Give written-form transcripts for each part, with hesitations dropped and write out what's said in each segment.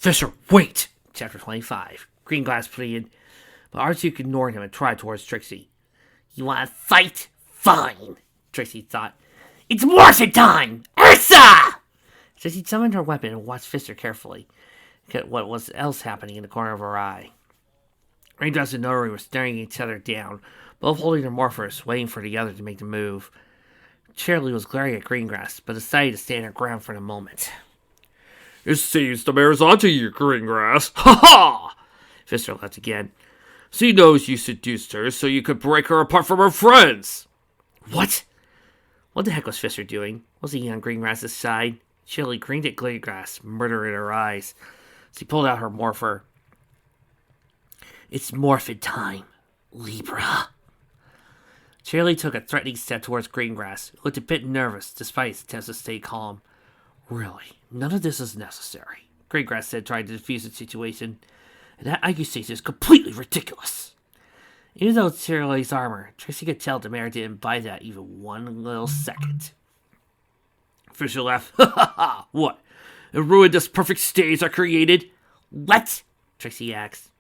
Fisher, wait! Chapter 25. Greenglass pleaded, but Archduke ignored him and tried towards Trixie. You want to fight? Fine, Trixie thought. It's morphin' time! Ursa! Trixie summoned her weapon and watched Fisher carefully. What was else happening in the corner of her eye? Raindrops and Notary were staring each other down, both holding their morphers, waiting for the other to make the move. Shirley was glaring at Greengrass, but decided to stand her ground for the moment. It seems the mayor's onto you, Greengrass. Ha ha! Fisher laughed again. She knows you seduced her so you could break her apart from her friends. What? What the heck was Fisher doing? Was he on Greengrass's side? Shirley grinned at Greengrass, murder in her eyes. She pulled out her morpher. It's morphin' time, Libra. Shirley took a threatening step towards Greengrass, who looked a bit nervous despite his attempts to stay calm. Really, none of this is necessary, Greengrass said, trying to defuse the situation. And that accusation is completely ridiculous. Even though it's Shirley's armor, Tracy could tell the mayor didn't buy that even one little second. Fisher laughed. Ha ha ha! What? It ruined this perfect stage I created? What? Trixie asked.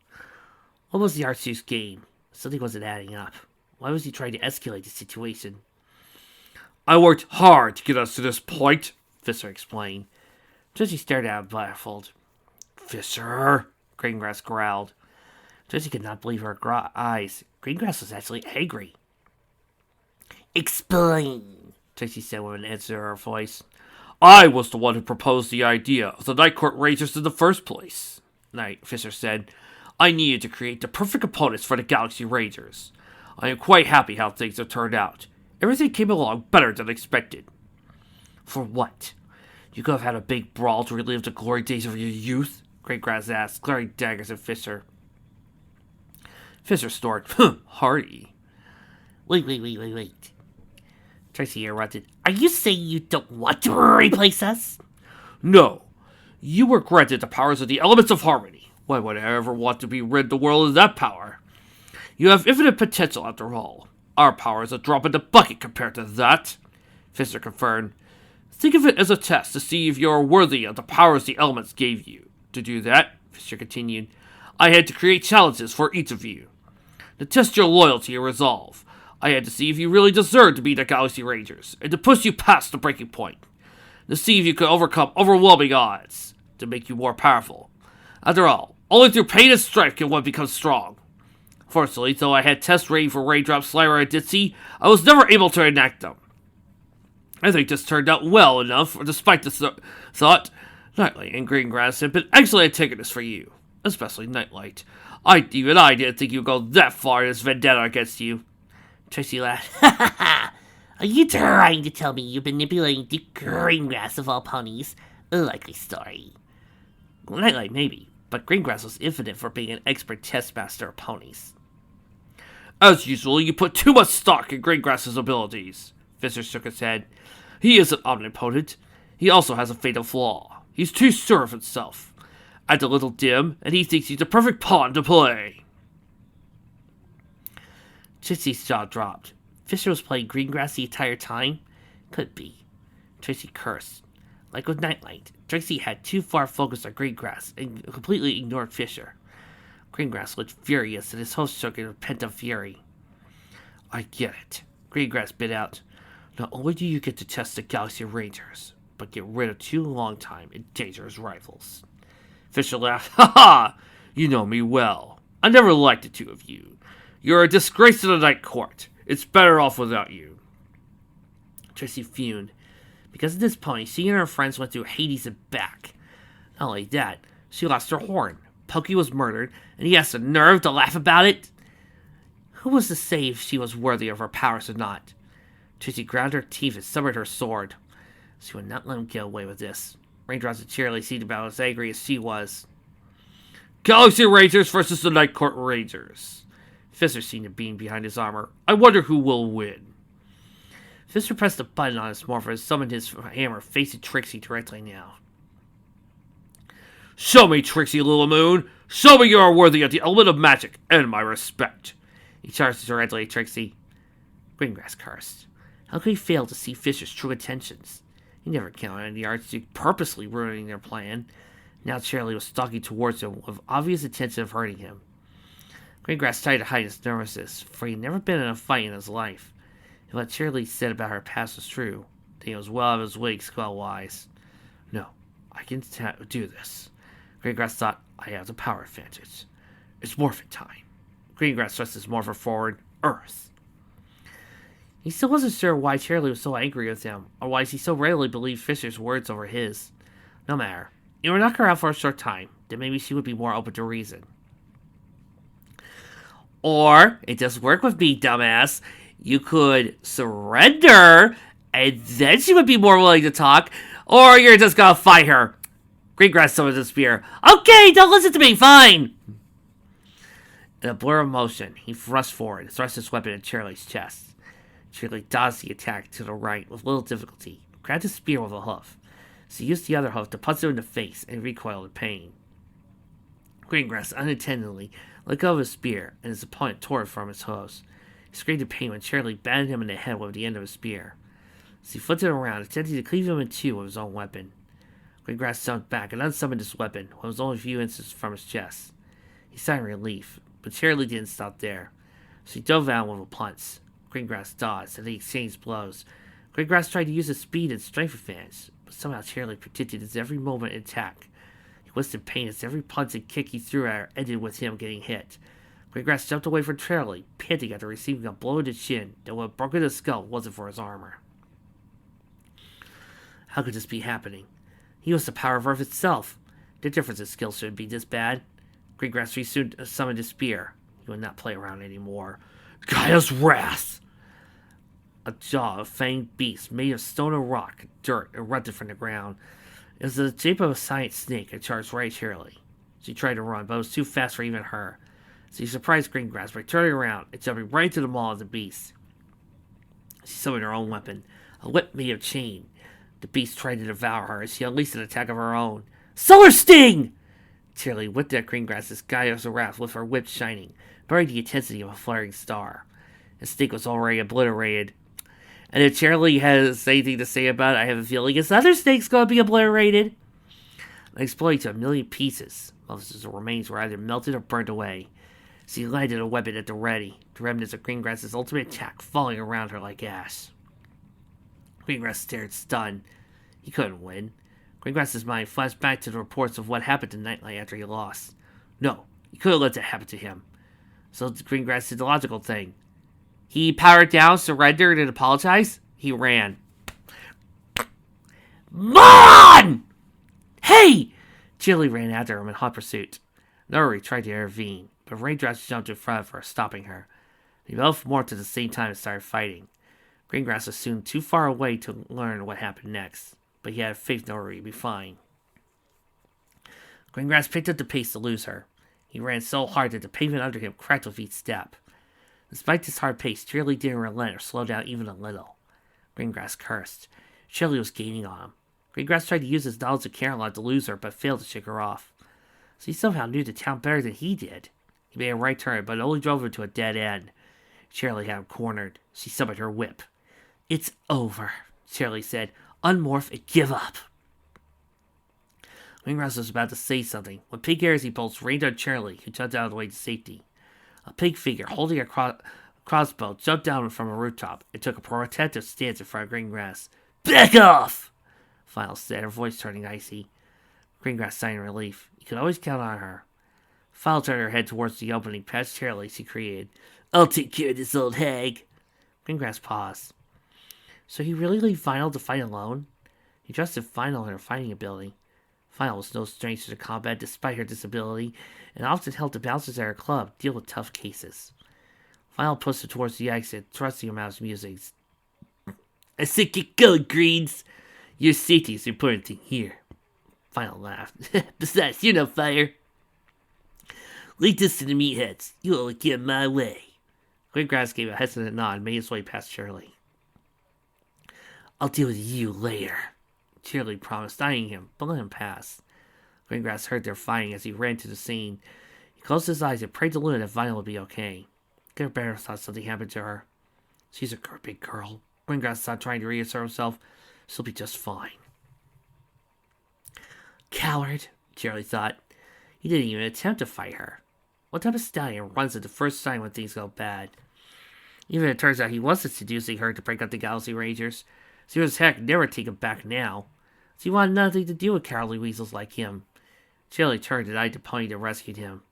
What was the Archduke's game? Something wasn't adding up. Why was he trying to escalate the situation? I worked hard to get us to this point, Fisher explained. Trixie stared at him baffled. Fisher, Greengrass growled. Trixie could not believe her eyes. Greengrass was actually angry. Explain, Trixie said with an edge to her voice. I was the one who proposed the idea of the Night Court Rangers in the first place, Fisher said. I needed to create the perfect opponents for the Galaxy Rangers. I am quite happy how things have turned out. Everything came along better than expected. For what? You could have had a big brawl to relive the glory days of your youth? Greengrass asked, glaring daggers at Fisher. Fisher snorted. Hardy. Wait. Tracy interrupted. Are you saying you don't want to replace us? No. You were granted the powers of the elements of harmony. Why would I ever want to be rid the world of that power? You have infinite potential after all. Our power is a drop in the bucket compared to that, Fisher confirmed. Think of it as a test to see if you are worthy of the powers the elements gave you. To do that, Fisher continued, I had to create challenges for each of you. To test your loyalty and resolve, I had to see if you really deserved to be the Galaxy Rangers, and to push you past the breaking point. To see if you could overcome overwhelming odds, to make you more powerful. After all, only through pain and strife can one become strong. Fortunately, though I had tests ready for Raindrop, Slimer, and Ditzy, I was never able to enact them. I think this turned out well enough, despite the thought. Nightlight and Greengrass have been excellent antagonists for you, especially Nightlight. Even I didn't think you'd go that far in this vendetta against you. Tracy laughed. Ha ha ha! Are you trying to tell me you're manipulating the Greengrass of all ponies? A likely story. Nightlight, maybe, but Greengrass was infinite for being an expert test master of ponies. As usual, you put too much stock in Greengrass's abilities. Fisher shook his head. He isn't omnipotent. He also has a fatal flaw. He's too sure of himself. Act a little dim, and he thinks he's the perfect pawn to play. Trixie's jaw dropped. Fisher was playing Greengrass the entire time? Could be. Trixie cursed. Like with Nightlight, Trixie had too far focused on Greengrass and completely ignored Fisher. Greengrass looked furious, and his host shook in pent-up fury. I get it, Greengrass bit out. Not only do you get to test the Galaxy Rangers, but get rid of two long-time and dangerous rivals. Fisher laughed. Ha ha! You know me well. I never liked the two of you. You're a disgrace to the Night Court. It's better off without you. Trixie fumed. Because of this pony, she and her friends went through Hades and back. Not only that, she lost her horn. Pokey was murdered, and he has the nerve to laugh about it? Who was to say if she was worthy of her powers or not? Trixie ground her teeth and summoned her sword. She would not let him get away with this. Raindrops and Cheerily seemed about as angry as she was. Galaxy Rangers versus the Night Court Rangers. Fisher seemed to beam behind his armor. I wonder who will win. Fisher pressed a button on his morpher and summoned his hammer, facing Trixie directly now. Show me, Trixie Little Moon! Show me you are worthy of the element of magic and my respect! He charged directly at Trixie. Greengrass cursed. How could he fail to see Fisher's true intentions? He never counted on the Archduke purposely ruining their plan. Now Charlie was stalking towards him with obvious intention of hurting him. Greengrass tried to hide his nervousness, for he'd never been in a fight in his life. If what Charlie said about her past was true, then he was well out of his wig, skull-wise. No, I can do this. Greengrass thought, I have the power advantage. It's morphin' time. Greengrass thrust his morpher forward. Earth. He still wasn't sure why Charlie was so angry with him, or why he so readily believed Fisher's words over his. No matter. It would knock her out for a short time, then maybe she would be more open to reason. Or, it doesn't work with me, dumbass. You could surrender, and then she would be more willing to talk, or you're just gonna fight her. Greengrass summoned the spear. Okay, don't listen to me, fine! In a blur of motion, he thrust forward and thrust his weapon at Charlie's chest. Charlie dodged the attack to the right with little difficulty, grabbed his spear with a hoof. So he used the other hoof to punch him in the face and recoiled in pain. Greengrass unintentionally let go of his spear, and his opponent tore it from his hooves. He screamed in pain when Charlie batted him in the head with the end of his spear. As he flipped it around, attempting to cleave him in two with his own weapon. Greengrass jumped back and unsummoned his weapon, when it was only a few inches from his chest. He sighed in relief, but Charlie didn't stop there. So he dove out with a punch. Greengrass dodged, and they exchanged blows. Greengrass tried to use his speed and strength advantage, but somehow Charlie predicted his every movement and attack. He winced in pain as every punch and kick he threw at her ended with him getting hit. Greengrass jumped away from Charlie, panting after receiving a blow in the chin that would have broken his skull if it wasn't for his armor. How could this be happening? He was the power of Earth itself. The difference in skill shouldn't be this bad. Greengrass soon summoned his spear. He would not play around anymore. Gaia's Wrath! A jaw of fanged beast made of stone and rock, dirt, erupted from the ground. It was the shape of a giant snake and charged right at Charlie. She tried to run, but it was too fast for even her. So she surprised Greengrass by turning around and jumping right into the maw of the beast. She summoned her own weapon, a whip made of chain. The beast tried to devour her as she unleashed an attack of her own. Solar Sting! Charlie whipped at Greengrass's Gaia's Wrath with her whip shining, buried the intensity of a flaring star. The snake was already obliterated. And if Charlie has anything to say about it, I have a feeling his other snake's going to be obliterated. And exploding to a million pieces. Most of the remains were either melted or burned away. She lighted a weapon at the ready, the remnants of Greengrass's ultimate attack falling around her like ash. Greengrass stared stunned. He couldn't win. Greengrass's mind flashed back to the reports of what happened to Nightlight after he lost. No, he couldn't let that happen to him. So Greengrass did the logical thing. He powered down, surrendered, and apologized. He ran. Mon! Hey! Chili ran after him in hot pursuit. Nori tried to intervene, but Raindrops jumped in front of her, stopping her. They both morphed at the same time and started fighting. Greengrass was soon too far away to learn what happened next, but he had faith Nori would be fine. Greengrass picked up the pace to lose her. He ran so hard that the pavement under him cracked with each step. Despite this hard pace, Shirley didn't relent or slow down even a little. Greengrass cursed. Shirley was gaining on him. Greengrass tried to use his knowledge of Caroline to lose her, but failed to shake her off. So he somehow knew the town better than he did. He made a right turn, but it only drove him to a dead end. Shirley had him cornered. She summoned her whip. It's over, Shirley said. Unmorph and give up. Greengrass was about to say something when pig hairs bolts rained on Shirley, who jumped out of the way to safety. A pig figure holding a crossbow jumped down from a rooftop and took a protective stance in front of Greengrass. Back off! Final said, her voice turning icy. Greengrass sighed in relief. He could always count on her. Final turned her head towards the opening past Shirley she created. I'll take care of this old hag. Greengrass paused. So he really leave Final to fight alone? He trusted Final in her fighting ability. Final was no stranger to combat despite her disability, and often helped the bouncers at her club deal with tough cases. Final pushed her towards the exit, thrusting him out of his musings. I said get going, Greens! Your safety is the important thing here. Final laughed. Besides, you're no fire. Leave this to the meatheads. You only get in my way. Greengrass gave a hesitant nod and made his way past Shirley. I'll deal with you later, Shirley promised, eyeing him, but let him pass. Greengrass heard their fighting as he ran to the scene. He closed his eyes and prayed to Luna that Vinyl would be okay. Bear thought something happened to her. She's a big girl. Greengrass thought, trying to reassure himself. She'll be just fine. Coward, Shirley thought. He didn't even attempt to fight her. What type of stallion runs at the first sign when things go bad? Even if it turns out he wasn't seducing her to break up the Galaxy Rangers, serious as heck never take him back now. So he wanted nothing to do with cowardly weasels like him. Shirley turned and eyed the pony that rescued him.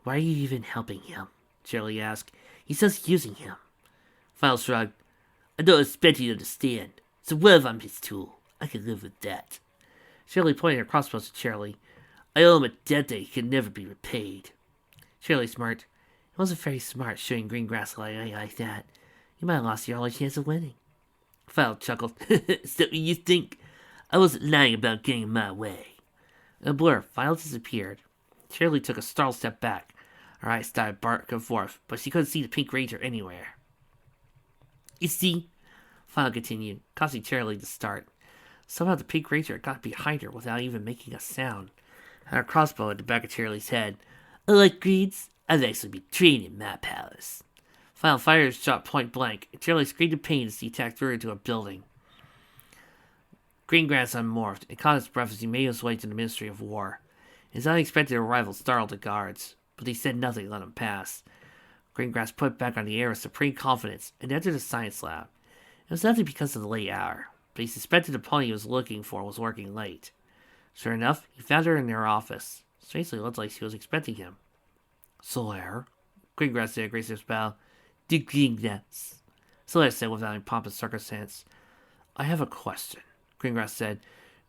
Why are you even helping him? Shirley asked. He's just using him. Final shrugged. I don't expect you to understand. So what if I'm his tool? I can live with that. Shirley pointed her crossbows to Shirley. I owe him a debt that he can never be repaid. Shirley smirked. It wasn't very smart shooting green grass like that. You might have lost your only chance of winning. Fowl chuckled. Is that what you think? I wasn't lying about getting my way. In a blur, Fowl disappeared. Shirley took a startled step back. Her eyes started back forth, but she couldn't see the Pink Ranger anywhere. You see, Fowl continued, causing Shirley to start. Somehow the Pink Ranger got behind her without even making a sound. Had her crossbow at the back of Shirley's head. Like greeds, I've actually been trained in my powers. Final fired his shot point blank, and Shirley screamed in pain as he attacked through into a building. Greengrass unmorphed and caught his breath as he made his way to the Ministry of War. His unexpected arrival startled the guards, but he said nothing and let him pass. Greengrass put back on the air with supreme confidence and entered the science lab. It was nothing because of the late hour, but he suspected the pony he was looking for was working late. Sure enough, he found her in their office. Strangely, it looked like she was expecting him. Solaire? Greengrass did a gracious bow. The Greengrass. Solaire said without any pomp and circumstance. I have a question. Greengrass said,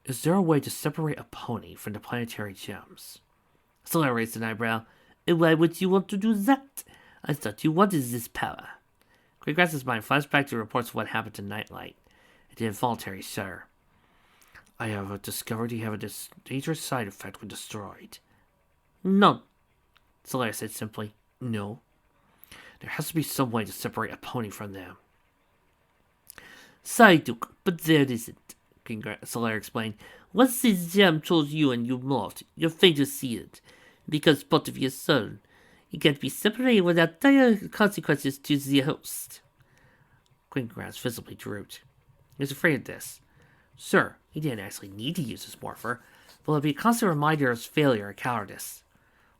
is there a way to separate a pony from the planetary gems? Solaire raised an eyebrow. And why would you want to do that? I thought you wanted this power. Greengrass's mind flashed back to reports of what happened to Nightlight. It did an involuntary shudder. I have discovered you have a dangerous side effect when destroyed. No. Solaire said simply, no. There has to be some way to separate a pony from them. Sorry, Duke, but there isn't, Solaire explained. Once this gem chose you and you morphed, you're fated to see it. Because part of your soul, you can't be separated without dire consequences to the host. Greengrass visibly drooped. He was afraid of this. Sure, he didn't actually need to use his morpher, but it would be a constant reminder of his failure and cowardice.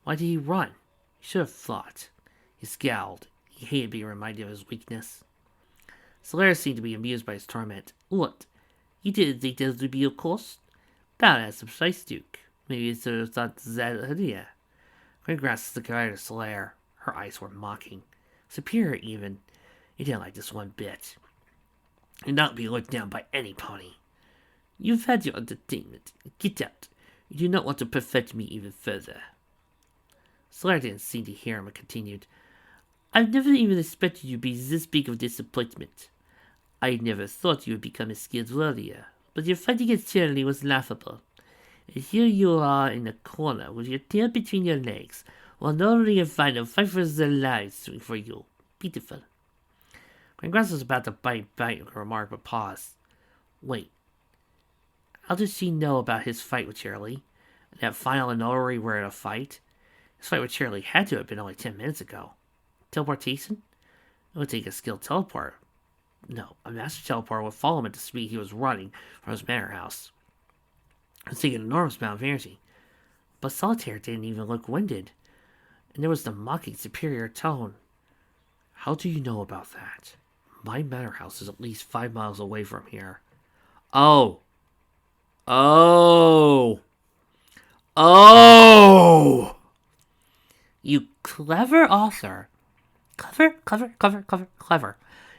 Why did he run? He should have thought. He scowled. He hated being reminded of his weakness. Solaire seemed to be amused by his torment. What? You didn't think there would be a cost? That has some price, Duke. Maybe it's not that idea. Greengrass looked at Solaire. Her eyes were mocking. Superior, even. He didn't like this one bit. He'd not be looked down by any pony. You've had your entertainment. Get out. You do not want to perfect me even further. Solaire didn't seem to hear him and continued. I've never even expected you to be this big of a disappointment. I never thought you would become a skilled warrior, but your fight against tyranny was laughable. And here you are in a corner with your tail between your legs, while Nori and Final fight for their lives for you. Beautiful. Greengrass was about to bite a remark, but paused. Wait. How does she know about his fight with Shirley? And that Final and Nori were in a fight? His fight with Shirley had to have been only 10 minutes ago. Teleportation? It would take a skilled teleport. No, a master teleporter would follow him at the speed he was running from his manor house. It would take an enormous amount of energy. But Solitaire didn't even look winded. And there was the mocking, superior tone. How do you know about that? My manor house is at least 5 miles away from here. Oh! You clever author. Clever.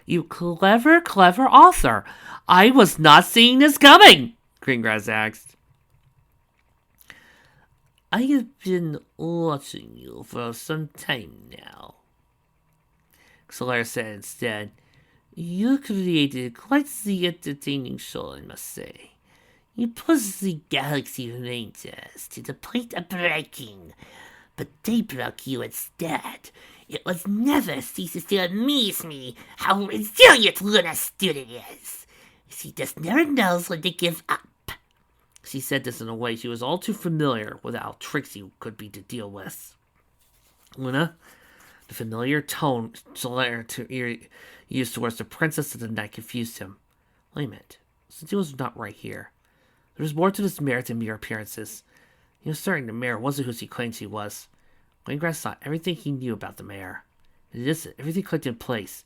You clever author. I was not seeing this coming, Greengrass asked. I have been watching you for some time now, Solaire said instead. You created quite the entertaining show, I must say. You pushed the Galaxy Rangers to the point of breaking, but they broke you instead. It was never ceases to amaze me how resilient Luna's student is. She just never knows when to give up. She said this in a way she was all too familiar with how Trixie could be to deal with. Luna, the familiar tone Solaire used towards the Princess of the Night confused him. Wait a minute. Since he was not right here. There was more to this merit than mere appearances. He was certain the mayor wasn't who she claimed she was. Greengrass thought everything he knew about the mayor. In an instant, everything clicked in place.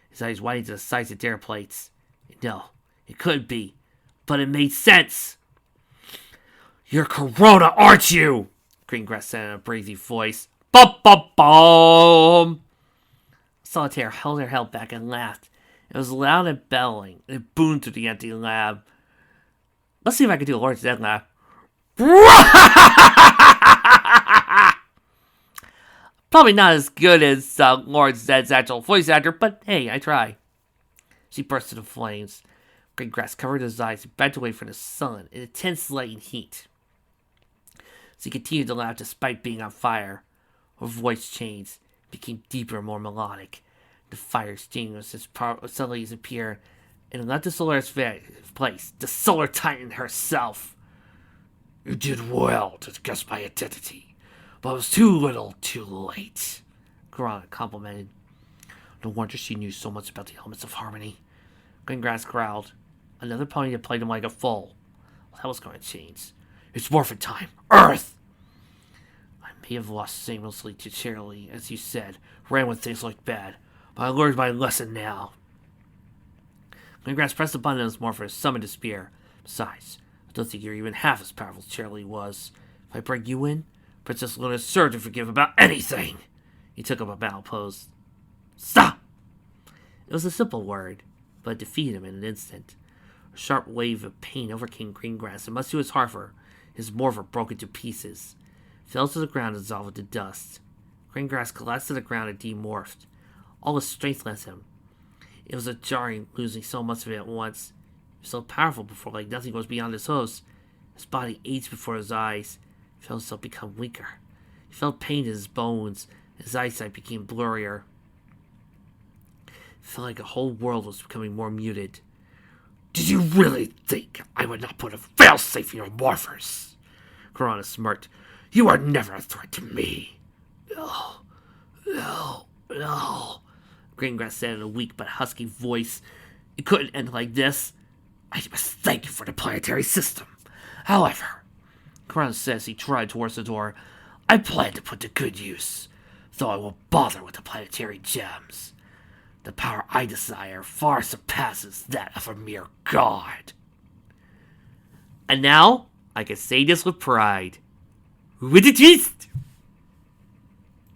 His eyes widened to the size of dare plates. No, it couldn't be. But it made sense. "You're Corona, aren't you?" Greengrass said in a breathy voice. "Bum, bum, bum." Solitaire held her head back and laughed. It was loud and bellowing, and it boomed through the empty lab. Let's see if I can do a Lord Zed laugh. Probably not as good as Lord Zed's actual voice actor, but hey, I try. She burst into flames. Greengrass covered his eyes and bent away from the sun in intense light and heat. She continued to laugh despite being on fire. Her voice changed, became deeper and more melodic. The fire extinguished as suddenly appeared and left the solar's place. The Solar Titan herself. "You did well to guess my identity, but it was too little, too late," Corona complimented. No wonder she knew so much about the elements of harmony. Greengrass growled. Another pony that played him like a fool. Well, that was going to change. "It's morphin' time. Earth!" "I may have lost aimlessly to Charlie, as you said, ran when things looked bad, but I learned my lesson now." Greengrass pressed the button on his morpher to summon the spear. "Besides, I don't think you're even half as powerful as Charlie was. If I bring you in, Princess Luna's sure to forgive about anything." He took up a battle pose. "Stop!" It was a simple word, but it defeated him in an instant. A sharp wave of pain overcame Greengrass, and much to his horror, his morpher broke into pieces, fell to the ground and dissolved into dust. Greengrass collapsed to the ground and demorphed. All his strength left him. It was jarring, losing so much of it at once. He was so powerful before, like nothing was beyond his host. His body aged before his eyes. He felt himself become weaker. He felt pain in his bones. His eyesight became blurrier. It felt like the whole world was becoming more muted. "Did you really think I would not put a failsafe in your morphers?" Corona smirked. "You are never a threat to me." "No, no, no," Greengrass said in a weak but husky voice. "It couldn't end like this. I must thank you for the planetary system. However," Corona said as he tried towards the door, "I plan to put to good use, though I won't bother with the planetary gems. The power I desire far surpasses that of a mere god." And now, I can say this with pride. With a twist!